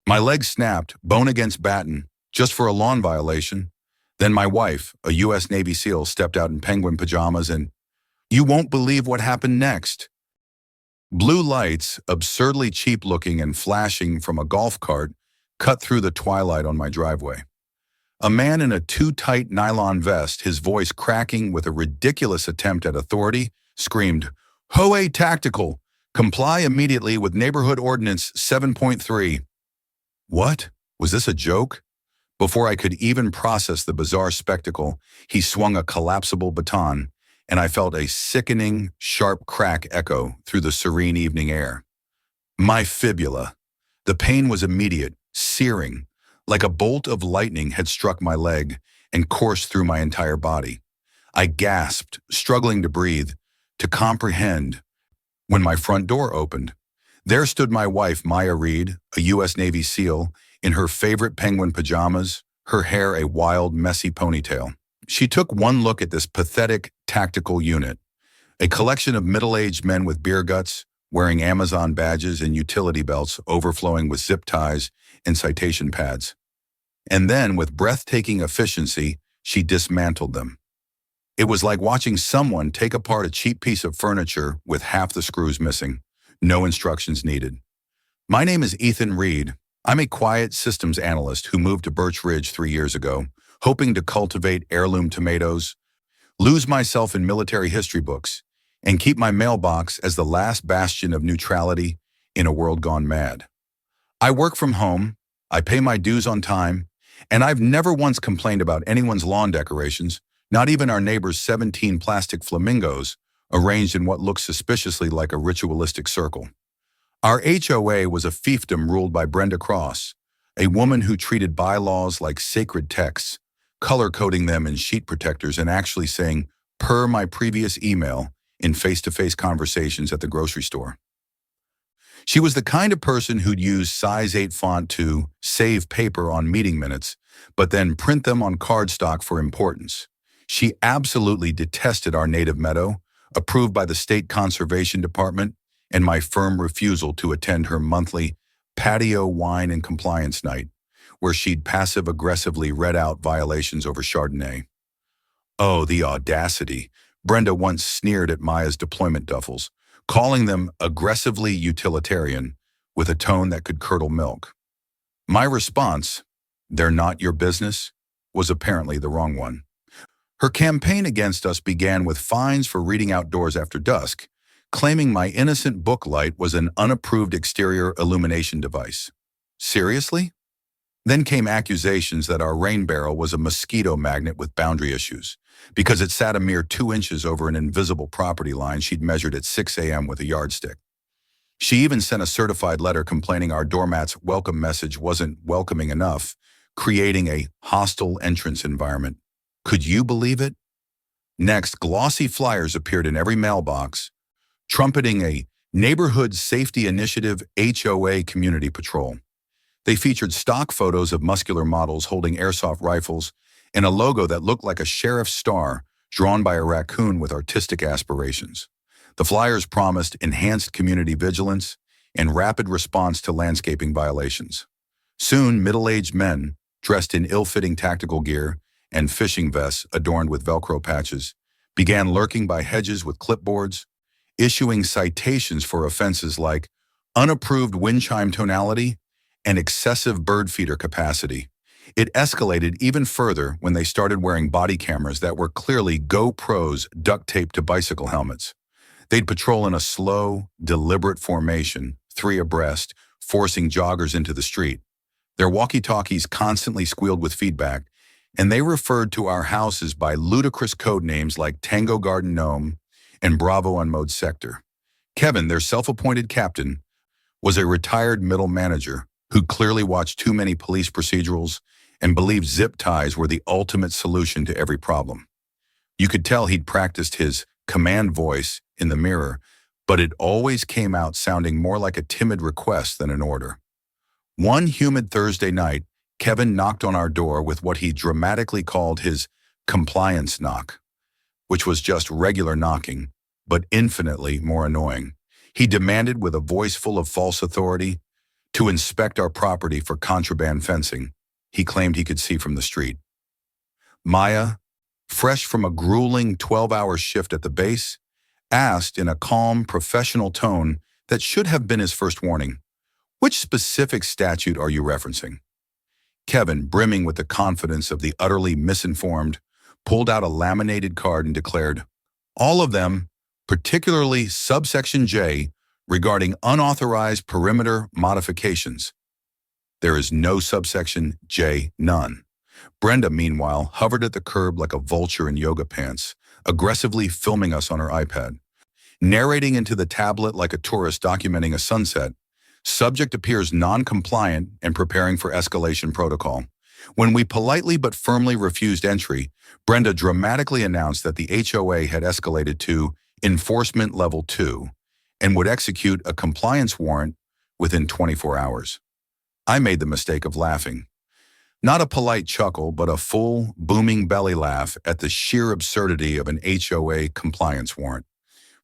My leg snapped, bone against batten, just for a lawn violation. Then my wife, a U.S. Navy SEAL, stepped out in penguin pajamas and you won't believe what happened next. Blue lights, absurdly cheap-looking and flashing from a golf cart, cut through the twilight on my driveway. A man in a too-tight nylon vest, his voice cracking with a ridiculous attempt at authority, screamed, HOA tactical, comply immediately with Neighborhood Ordinance 7.3. What? Was this a joke? Before I could even process the bizarre spectacle, he swung a collapsible baton, and I felt a sickening, sharp crack echo through the serene evening air. My fibula. The pain was immediate, searing, like a bolt of lightning had struck my leg and coursed through my entire body. I gasped, struggling to breathe, to comprehend, when my front door opened. There stood my wife, Maya Reed, a U.S. Navy SEAL, in her favorite penguin pajamas, her hair a wild, messy ponytail. She took one look at this pathetic, tactical unit, a collection of middle-aged men with beer guts, wearing Amazon badges and utility belts overflowing with zip ties and citation pads. And then, with breathtaking efficiency, she dismantled them. It was like watching someone take apart a cheap piece of furniture with half the screws missing. No instructions needed. My name is Ethan Reed. I'm a quiet systems analyst who moved to Birch Ridge 3 years ago, hoping to cultivate heirloom tomatoes, lose myself in military history books, and keep my mailbox as the last bastion of neutrality in a world gone mad. I work from home, I pay my dues on time, and I've never once complained about anyone's lawn decorations, not even our neighbor's 17 plastic flamingos arranged in what looks suspiciously like a ritualistic circle. Our HOA was a fiefdom ruled by Brenda Cross, a woman who treated bylaws like sacred texts, color-coding them in sheet protectors and actually saying, per my previous email, in face-to-face conversations at the grocery store. She was the kind of person who'd use size 8 font to save paper on meeting minutes, but then print them on cardstock for importance. She absolutely detested our native meadow, approved by the State Conservation Department, and my firm refusal to attend her monthly patio wine and compliance night, where she'd passive-aggressively read out violations over Chardonnay. Oh, the audacity. Brenda once sneered at Maya's deployment duffels, calling them aggressively utilitarian with a tone that could curdle milk. My response, "They're not your business," was apparently the wrong one. Her campaign against us began with fines for reading outdoors after dusk, claiming my innocent book light was an unapproved exterior illumination device. Seriously? Then came accusations that our rain barrel was a mosquito magnet with boundary issues, because it sat a mere 2 inches over an invisible property line she'd measured at 6 a.m. with a yardstick. She even sent a certified letter complaining our doormat's welcome message wasn't welcoming enough, creating a hostile entrance environment. Could you believe it? Next, glossy flyers appeared in every mailbox, trumpeting a Neighborhood Safety Initiative HOA community patrol. They featured stock photos of muscular models holding airsoft rifles and a logo that looked like a sheriff's star drawn by a raccoon with artistic aspirations. The flyers promised enhanced community vigilance and rapid response to landscaping violations. Soon, middle-aged men, dressed in ill-fitting tactical gear and fishing vests adorned with Velcro patches, began lurking by hedges with clipboards, issuing citations for offenses like unapproved wind chime tonality and excessive bird feeder capacity. It escalated even further when they started wearing body cameras that were clearly GoPros duct taped to bicycle helmets. They'd patrol in a slow, deliberate formation, 3 abreast, forcing joggers into the street. Their walkie-talkies constantly squealed with feedback, and they referred to our houses by ludicrous code names like Tango Garden Gnome and Bravo Unmowed Sector. Kevin, their self-appointed captain, was a retired middle manager who clearly watched too many police procedurals and believed zip ties were the ultimate solution to every problem. You could tell he'd practiced his command voice in the mirror, but it always came out sounding more like a timid request than an order. One humid Thursday night, Kevin knocked on our door with what he dramatically called his compliance knock, which was just regular knocking, but infinitely more annoying. He demanded with a voice full of false authority, to inspect our property for contraband fencing he claimed he could see from the street. Maya, fresh from a grueling 12-hour shift at the base, asked in a calm, professional tone that should have been his first warning, "Which specific statute are you referencing?" Kevin, brimming with the confidence of the utterly misinformed, pulled out a laminated card and declared, "All of them, particularly subsection J, regarding unauthorized perimeter modifications." "There is no subsection J, none." Brenda, meanwhile, hovered at the curb like a vulture in yoga pants, aggressively filming us on her iPad. Narrating into the tablet like a tourist documenting a sunset, subject appears non-compliant and preparing for escalation protocol. When we politely but firmly refused entry, Brenda dramatically announced that the HOA had escalated to Enforcement Level 2 and would execute a compliance warrant within 24 hours. I made the mistake of laughing. Not a polite chuckle, but a full, booming belly laugh at the sheer absurdity of an HOA compliance warrant.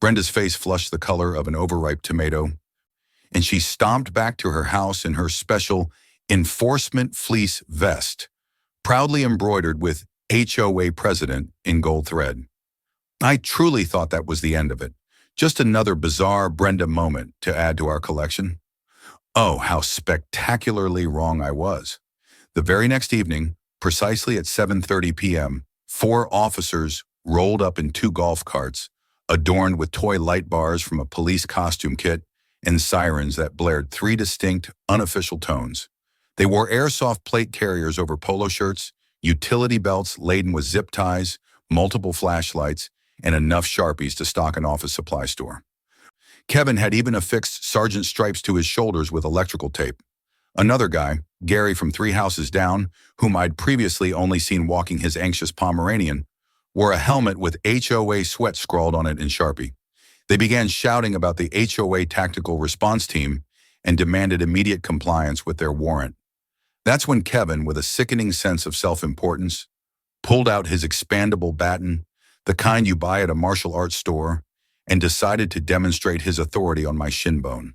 Brenda's face flushed the color of an overripe tomato, and she stomped back to her house in her special enforcement fleece vest, proudly embroidered with HOA President in gold thread. I truly thought that was the end of it. Just another bizarre Brenda moment to add to our collection. Oh, how spectacularly wrong I was. The very next evening, precisely at 7:30 p.m., 4 officers rolled up in 2 golf carts, adorned with toy light bars from a police costume kit and sirens that blared 3 distinct, unofficial tones. They wore airsoft plate carriers over polo shirts, utility belts laden with zip ties, multiple flashlights, and enough Sharpies to stock an office supply store. Kevin had even affixed sergeant stripes to his shoulders with electrical tape. Another guy, Gary from 3 houses down, whom I'd previously only seen walking his anxious Pomeranian, wore a helmet with HOA sweat scrawled on it in Sharpie. They began shouting about the HOA Tactical Response Team and demanded immediate compliance with their warrant. That's when Kevin, with a sickening sense of self-importance, pulled out his expandable baton, the kind you buy at a martial arts store, and decided to demonstrate his authority on my shin bone.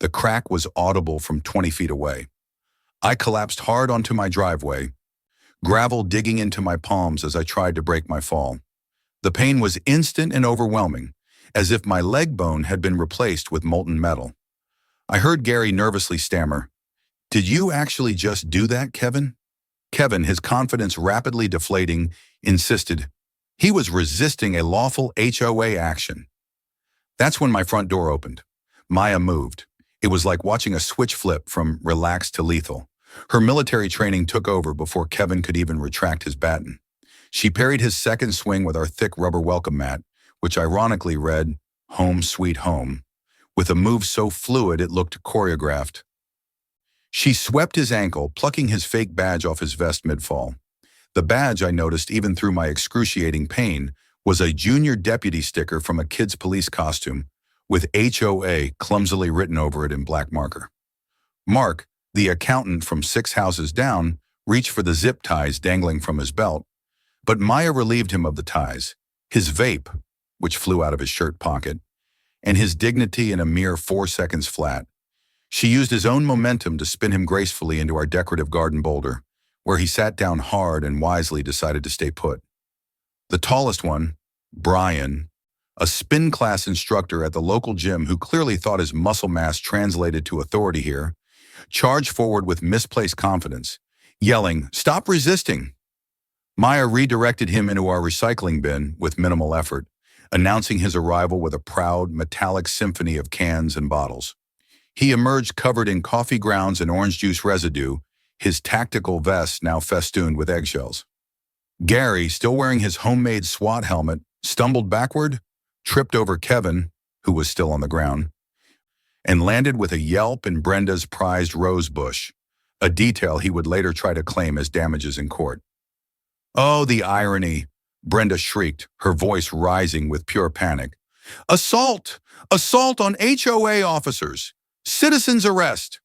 The crack was audible from 20 feet away. I collapsed hard onto my driveway, gravel digging into my palms as I tried to break my fall. The pain was instant and overwhelming, as if my leg bone had been replaced with molten metal. I heard Gary nervously stammer, "Did you actually just do that, Kevin?" Kevin, his confidence rapidly deflating, insisted he was resisting a lawful HOA action. That's when my front door opened. Maya moved. It was like watching a switch flip from relaxed to lethal. Her military training took over before Kevin could even retract his baton. She parried his second swing with our thick rubber welcome mat, which ironically read, "Home Sweet Home," with a move so fluid it looked choreographed. She swept his ankle, plucking his fake badge off his vest mid-fall. The badge, I noticed even through my excruciating pain, was a junior deputy sticker from a kid's police costume, with HOA clumsily written over it in black marker. Mark, the accountant from 6 houses down, reached for the zip ties dangling from his belt, but Maya relieved him of the ties, his vape, which flew out of his shirt pocket, and his dignity in a mere 4 seconds flat. She used his own momentum to spin him gracefully into our decorative garden boulder, where he sat down hard and wisely decided to stay put. The tallest one, Brian, a spin class instructor at the local gym who clearly thought his muscle mass translated to authority here, charged forward with misplaced confidence, yelling, "Stop resisting!" Maya redirected him into our recycling bin with minimal effort, announcing his arrival with a proud, metallic symphony of cans and bottles. He emerged covered in coffee grounds and orange juice residue, his tactical vest now festooned with eggshells. Gary, still wearing his homemade SWAT helmet, stumbled backward, tripped over Kevin, who was still on the ground, and landed with a yelp in Brenda's prized rose bush, a detail he would later try to claim as damages in court. Oh, the irony, Brenda shrieked, her voice rising with pure panic. "Assault! Assault on HOA officers! Citizens arrest!"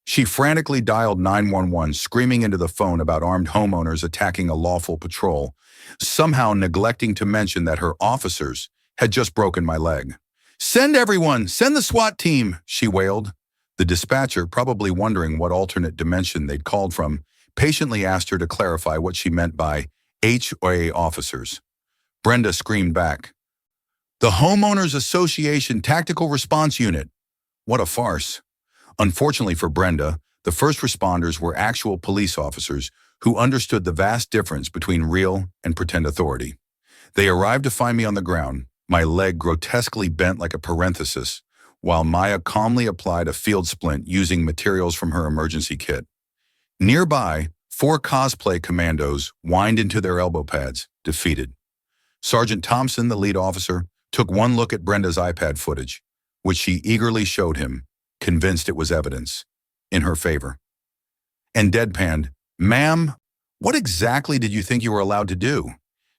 She frantically dialed 911, screaming into the phone about armed homeowners attacking a lawful patrol, somehow neglecting to mention that her officers had just broken my leg. "Send everyone! Send the SWAT team!" she wailed. The dispatcher, probably wondering what alternate dimension they'd called from, patiently asked her to clarify what she meant by HOA officers. Brenda screamed back, "The Homeowners Association Tactical Response Unit." What a farce. Unfortunately for Brenda, the first responders were actual police officers who understood the vast difference between real and pretend authority. They arrived to find me on the ground, my leg grotesquely bent like a parenthesis, while Maya calmly applied a field splint using materials from her emergency kit. Nearby, 4 cosplay commandos whined into their elbow pads, defeated. Sergeant Thompson, the lead officer, took one look at Brenda's iPad footage, which she eagerly showed him, convinced it was evidence in her favor, and deadpanned, "Ma'am, what exactly did you think you were allowed to do?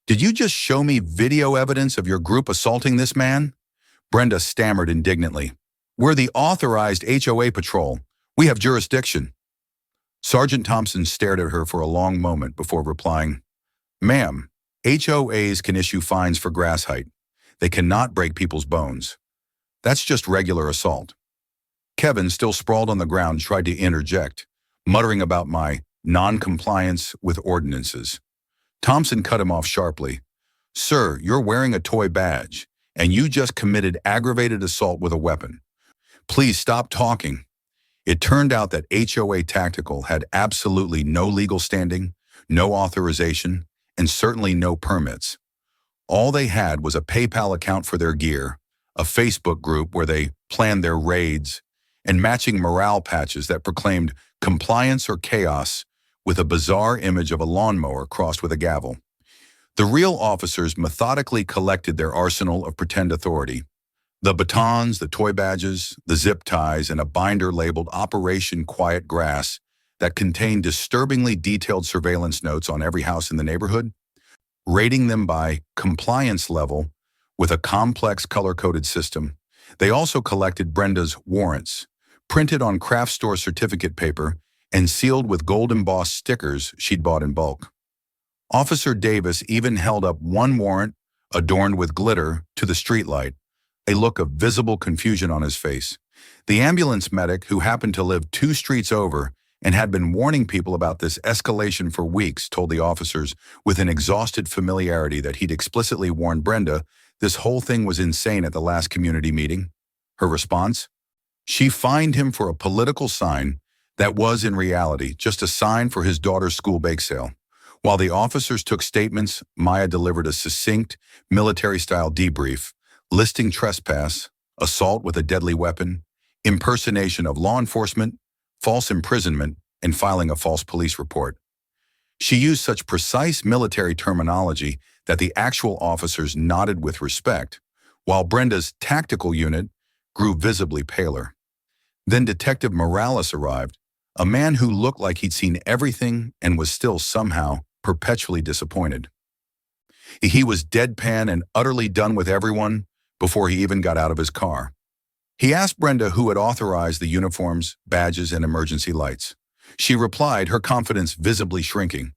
Did you just show me video evidence of your group assaulting this man?" Brenda stammered indignantly, "We're the authorized HOA patrol. We have jurisdiction." Sergeant Thompson stared at her for a long moment before replying, "Ma'am, HOAs can issue fines for grass height. They cannot break people's bones. That's just regular assault." Kevin, still sprawled on the ground, tried to interject, muttering about my non-compliance with ordinances. Thompson cut him off sharply. "Sir, you're wearing a toy badge, and you just committed aggravated assault with a weapon. Please stop talking." It turned out that HOA Tactical had absolutely no legal standing, no authorization, and certainly no permits. All they had was a PayPal account for their gear, a Facebook group where they planned their raids, and matching morale patches that proclaimed compliance or chaos with a bizarre image of a lawnmower crossed with a gavel. The real officers methodically collected their arsenal of pretend authority. The batons, the toy badges, the zip ties, and a binder labeled Operation Quiet Grass that contained disturbingly detailed surveillance notes on every house in the neighborhood, rating them by compliance level with a complex color-coded system. They also collected Brenda's warrants, printed on craft store certificate paper and sealed with gold-embossed stickers she'd bought in bulk. Officer Davis even held up one warrant, adorned with glitter, to the streetlight, a look of visible confusion on his face. The ambulance medic, who happened to live 2 streets over and had been warning people about this escalation for weeks, told the officers with an exhausted familiarity that he'd explicitly warned Brenda this whole thing was insane at the last community meeting. Her response? She fined him for a political sign that was in reality just a sign for his daughter's school bake sale. While the officers took statements, Maya delivered a succinct, military-style debrief, listing trespass, assault with a deadly weapon, impersonation of law enforcement, false imprisonment, and filing a false police report. She used such precise military terminology that the actual officers nodded with respect, while Brenda's tactical unit grew visibly paler. Then Detective Morales arrived, a man who looked like he'd seen everything and was still somehow perpetually disappointed. He was deadpan and utterly done with everyone before he even got out of his car. He asked Brenda who had authorized the uniforms, badges, and emergency lights. She replied, her confidence visibly shrinking.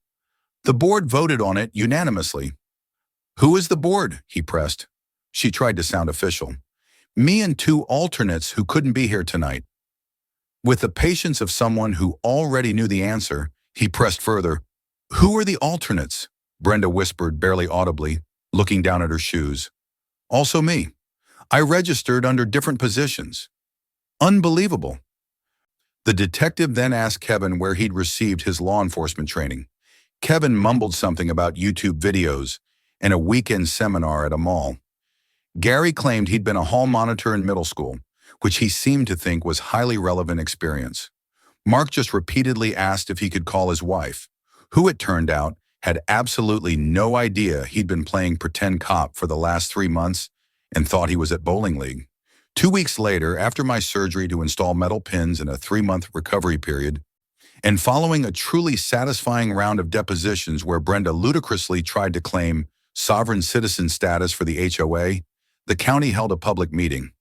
"The board voted on it unanimously." "Who is the board?" he pressed. She tried to sound official. "Me and 2 alternates who couldn't be here tonight." With the patience of someone who already knew the answer, he pressed further. "Who are the alternates?" Brenda whispered barely audibly, looking down at her shoes. "Also me. I registered under different positions." "Unbelievable." The detective then asked Kevin where he'd received his law enforcement training. Kevin mumbled something about YouTube videos and a weekend seminar at a mall. Gary claimed he'd been a hall monitor in middle school, which he seemed to think was highly relevant experience. Mark just repeatedly asked if he could call his wife, who it turned out had absolutely no idea he'd been playing pretend cop for the last 3 months and thought he was at bowling league. 2 weeks later, after my surgery to install metal pins in a 3-month recovery period, and following a truly satisfying round of depositions where Brenda ludicrously tried to claim sovereign citizen status for the HOA, the county held a public meeting.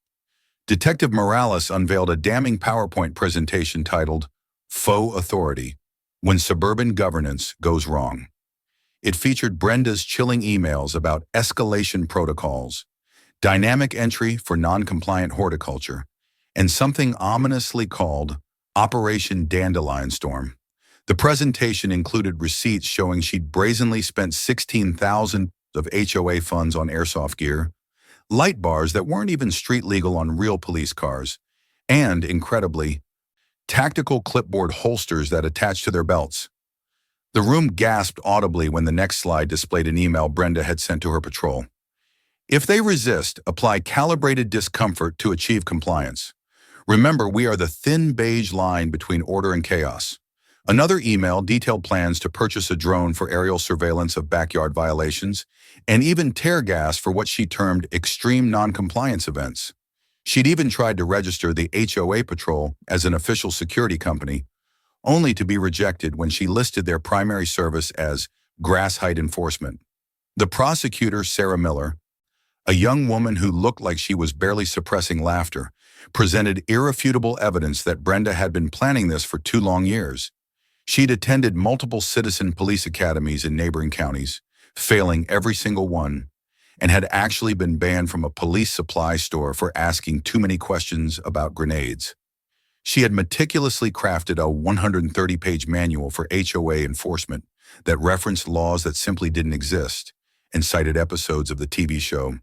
Detective Morales unveiled a damning PowerPoint presentation titled Faux Authority, When Suburban Governance Goes Wrong. It featured Brenda's chilling emails about escalation protocols, dynamic entry for non-compliant horticulture, and something ominously called Operation Dandelion Storm. The presentation included receipts showing she'd brazenly spent $16,000 of HOA funds on airsoft gear, light bars that weren't even street legal on real police cars, and, incredibly, tactical clipboard holsters that attached to their belts. The room gasped audibly when the next slide displayed an email Brenda had sent to her patrol. If they resist, apply calibrated discomfort to achieve compliance. Remember, we are the thin beige line between order and chaos. Another email detailed plans to purchase a drone for aerial surveillance of backyard violations, and even tear gas for what she termed extreme non-compliance events. She'd even tried to register the HOA patrol as an official security company, only to be rejected when she listed their primary service as grass height enforcement. The prosecutor, Sarah Miller, a young woman who looked like she was barely suppressing laughter, presented irrefutable evidence that Brenda had been planning this for 2 long years. She'd attended multiple citizen police academies in neighboring counties, failing every single one, and had actually been banned from a police supply store for asking too many questions about grenades. She had meticulously crafted a 130-page manual for HOA enforcement that referenced laws that simply didn't exist and cited episodes of the TV show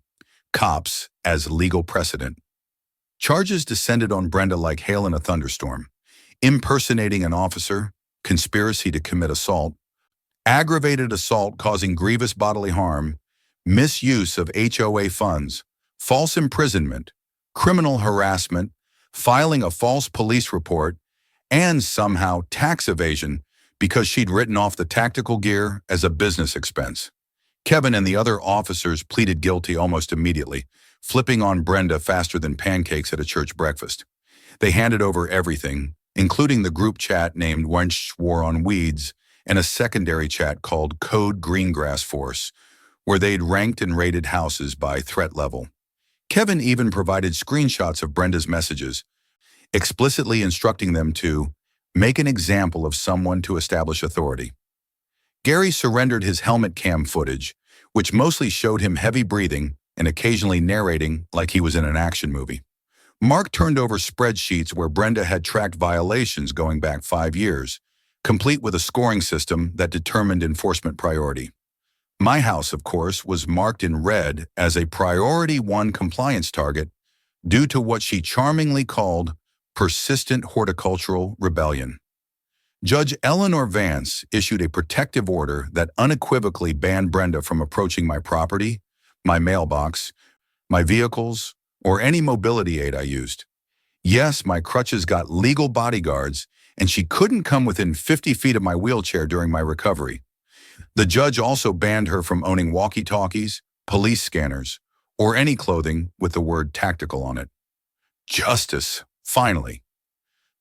Cops as legal precedent. Charges descended on Brenda like hail in a thunderstorm: impersonating an officer, conspiracy to commit assault, aggravated assault causing grievous bodily harm, misuse of HOA funds, false imprisonment, criminal harassment, filing a false police report, and somehow tax evasion because she'd written off the tactical gear as a business expense. Kevin and the other officers pleaded guilty almost immediately, flipping on Brenda faster than pancakes at a church breakfast. They handed over everything, including the group chat named Wench War on Weeds and a secondary chat called Code Greengrass Force, where they'd ranked and rated houses by threat level. Kevin even provided screenshots of Brenda's messages, explicitly instructing them to make an example of someone to establish authority. Gary surrendered his helmet cam footage, which mostly showed him heavy breathing and occasionally narrating like he was in an action movie. Mark turned over spreadsheets where Brenda had tracked violations going back 5 years, complete with a scoring system that determined enforcement priority. My house, of course, was marked in red as a Priority 1 compliance target due to what she charmingly called persistent horticultural rebellion. Judge Eleanor Vance issued a protective order that unequivocally banned Brenda from approaching my property, my mailbox, my vehicles, or any mobility aid I used. Yes, my crutches got legal bodyguards, and she couldn't come within 50 feet of my wheelchair during my recovery. The judge also banned her from owning walkie-talkies, police scanners, or any clothing with the word tactical on it. Justice, finally.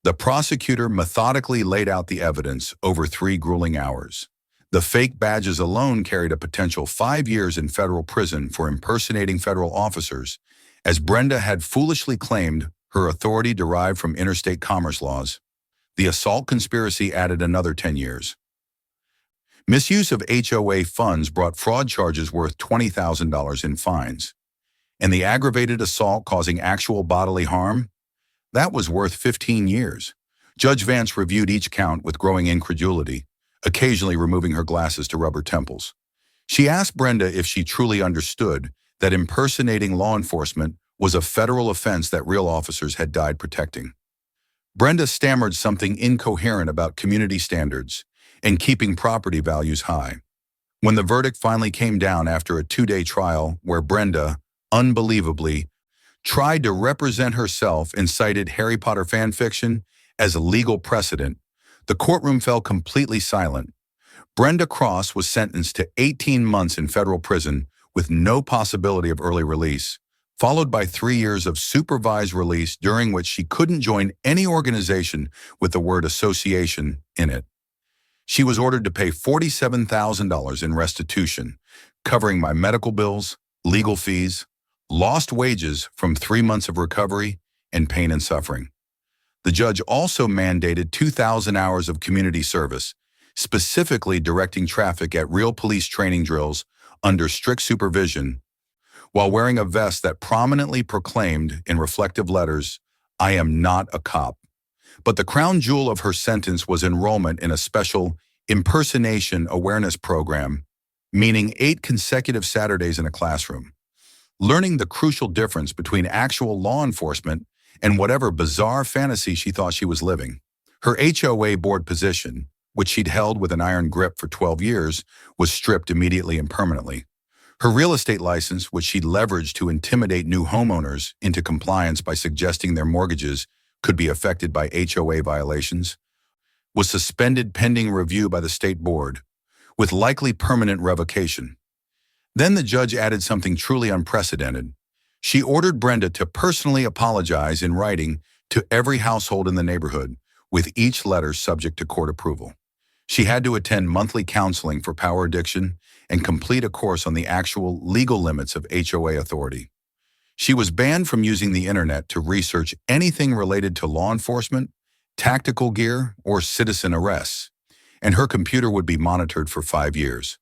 The prosecutor methodically laid out the evidence over 3 grueling hours. The fake badges alone carried a potential 5 years in federal prison for impersonating federal officers, as Brenda had foolishly claimed her authority derived from interstate commerce laws. The assault conspiracy added another 10 years. Misuse of HOA funds brought fraud charges worth $20,000 in fines. And the aggravated assault causing actual bodily harm? That was worth 15 years. Judge Vance reviewed each count with growing incredulity, occasionally removing her glasses to rub her temples. She asked Brenda if she truly understood that impersonating law enforcement was a federal offense that real officers had died protecting. Brenda stammered something incoherent about community standards and keeping property values high. When the verdict finally came down after a 2-day trial where Brenda, unbelievably, tried to represent herself and cited Harry Potter fan fiction as a legal precedent, the courtroom fell completely silent. Brenda Cross was sentenced to 18 months in federal prison with no possibility of early release, followed by 3 years of supervised release during which she couldn't join any organization with the word association in it. She was ordered to pay $47,000 in restitution, covering my medical bills, legal fees, lost wages from 3 months of recovery, and pain and suffering. The judge also mandated 2,000 hours of community service, specifically directing traffic at real police training drills under strict supervision, while wearing a vest that prominently proclaimed in reflective letters, I am not a cop. But the crown jewel of her sentence was enrollment in a special impersonation awareness program, meaning 8 consecutive Saturdays in a classroom, learning the crucial difference between actual law enforcement and whatever bizarre fantasy she thought she was living. Her HOA board position, which she'd held with an iron grip for 12 years, was stripped immediately and permanently. Her real estate license, which she'd leveraged to intimidate new homeowners into compliance by suggesting their mortgages could be affected by HOA violations, was suspended pending review by the state board, with likely permanent revocation. Then the judge added something truly unprecedented. She ordered Brenda to personally apologize in writing to every household in the neighborhood, with each letter subject to court approval. She had to attend monthly counseling for power addiction and complete a course on the actual legal limits of HOA authority. She was banned from using the internet to research anything related to law enforcement, tactical gear, or citizen arrests, and her computer would be monitored for 5 years.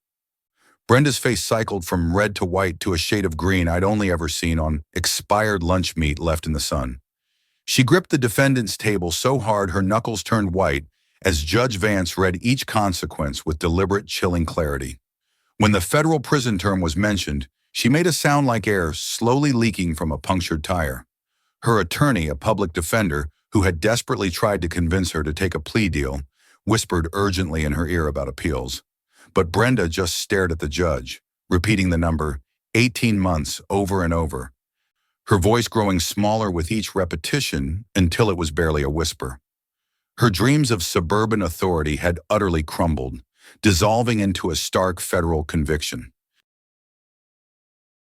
Brenda's face cycled from red to white to a shade of green I'd only ever seen on expired lunch meat left in the sun. She gripped the defendant's table so hard her knuckles turned white as Judge Vance read each consequence with deliberate, chilling clarity. When the federal prison term was mentioned, she made a sound like air slowly leaking from a punctured tire. Her attorney, a public defender who had desperately tried to convince her to take a plea deal, whispered urgently in her ear about appeals. But Brenda just stared at the judge, repeating the number 18 months over and over, her voice growing smaller with each repetition until it was barely a whisper. Her dreams of suburban authority had utterly crumbled, dissolving into a stark federal conviction.